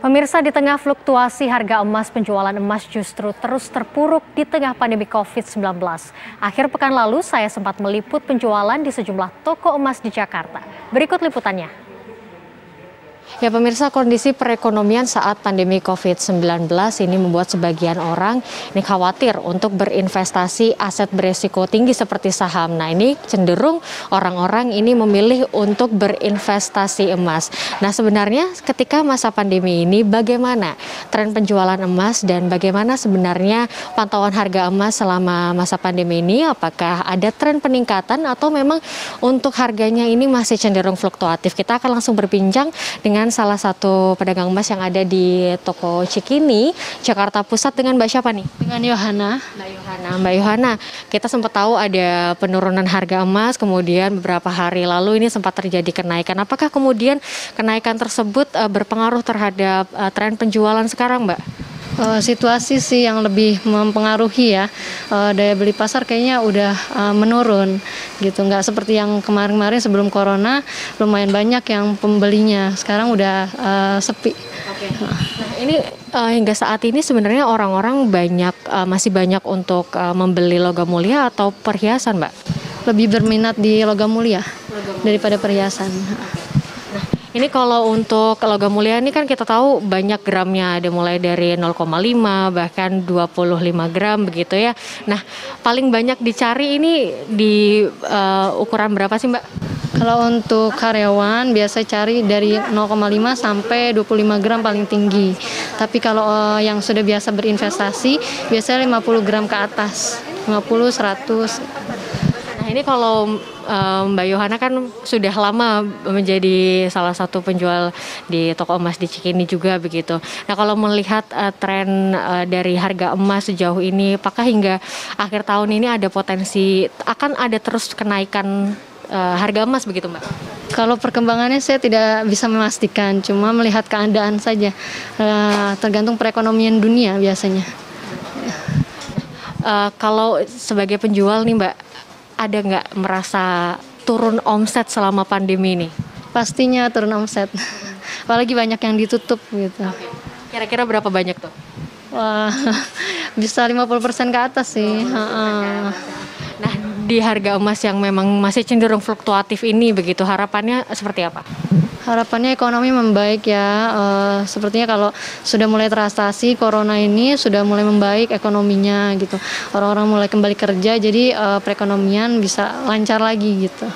Pemirsa, di tengah fluktuasi harga emas, penjualan emas justru terus terpuruk di tengah pandemi COVID-19. Akhir pekan lalu, saya sempat meliput penjualan di sejumlah toko emas di Jakarta. Berikut liputannya. Ya pemirsa, kondisi perekonomian saat pandemi COVID-19 ini membuat sebagian orang ini khawatir untuk berinvestasi aset beresiko tinggi seperti saham. Nah, ini cenderung orang-orang ini memilih untuk berinvestasi emas. Nah, sebenarnya ketika masa pandemi ini bagaimana tren penjualan emas dan bagaimana sebenarnya pantauan harga emas selama masa pandemi ini? Apakah ada tren peningkatan atau memang untuk harganya ini masih cenderung fluktuatif? Kita akan langsung berbincang dengan salah satu pedagang emas yang ada di toko Cikini, Jakarta Pusat dengan Mbak siapa nih? Dengan Yohana. Mbak Yohana, kita sempat tahu ada penurunan harga emas, kemudian beberapa hari lalu ini sempat terjadi kenaikan. Apakah kemudian kenaikan tersebut berpengaruh terhadap tren penjualan sekarang, Mbak? Situasi sih yang lebih mempengaruhi ya, daya beli pasar kayaknya udah menurun gitu, nggak seperti yang kemarin-kemarin sebelum corona lumayan banyak yang pembelinya, sekarang udah sepi. Oke. Nah, ini hingga saat ini sebenarnya orang-orang masih banyak untuk membeli logam mulia atau perhiasan, Mbak? Lebih berminat di logam mulia daripada perhiasan. Ini kalau untuk logam mulia ini kan kita tahu banyak gramnya, ada mulai dari 0,5 bahkan 25 gram begitu ya. Nah, paling banyak dicari ini di ukuran berapa sih, Mbak? Kalau untuk karyawan biasa cari dari 0,5 sampai 25 gram paling tinggi. Tapi kalau yang sudah biasa berinvestasi biasanya 50 gram ke atas, 50, 100. Nah, ini kalau Mbak Yohana kan sudah lama menjadi salah satu penjual di toko emas di Cikini juga begitu. Nah, kalau melihat tren dari harga emas sejauh ini, apakah hingga akhir tahun ini ada potensi akan ada terus kenaikan harga emas begitu, Mbak? Kalau perkembangannya saya tidak bisa memastikan, cuma melihat keadaan saja. Tergantung perekonomian dunia biasanya. Kalau sebagai penjual nih, Mbak, ada nggak merasa turun omset selama pandemi ini? Pastinya turun omset, apalagi banyak yang ditutup gitu. Kira-kira berapa banyak tuh? Wah, bisa 50% ke atas sih. Nah, di harga emas yang memang masih cenderung fluktuatif ini begitu, harapannya seperti apa? Harapannya ekonomi membaik ya, sepertinya kalau sudah mulai teratasi corona ini sudah mulai membaik ekonominya gitu. Orang-orang mulai kembali kerja, jadi perekonomian bisa lancar lagi gitu.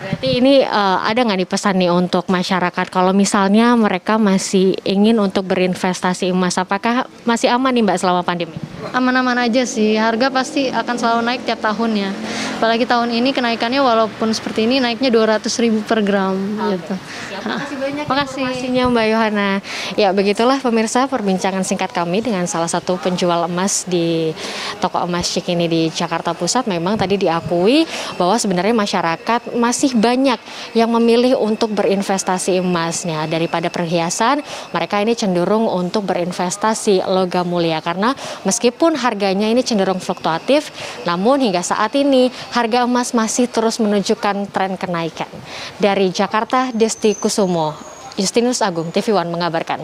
Berarti ini ada nggak nih pesan nih untuk masyarakat kalau misalnya mereka masih ingin untuk berinvestasi emas, apakah masih aman nih, Mbak, selama pandemi? Aman-aman aja sih, harga pasti akan selalu naik tiap tahunnya. Apalagi tahun ini kenaikannya walaupun seperti ini naiknya 200.000 per gram gitu. Makasih banyak informasinya, Mbak Yohana. Ya, begitulah pemirsa perbincangan singkat kami dengan salah satu penjual emas di toko emas Cikini di Jakarta Pusat. Memang tadi diakui bahwa sebenarnya masyarakat masih banyak yang memilih untuk berinvestasi emasnya daripada perhiasan. Mereka ini cenderung untuk berinvestasi logam mulia karena meskipun harganya ini cenderung fluktuatif, namun hingga saat ini harga emas masih terus menunjukkan tren kenaikan. Dari Jakarta, Desti Kusumo, Justinus Agung, TV One mengabarkan.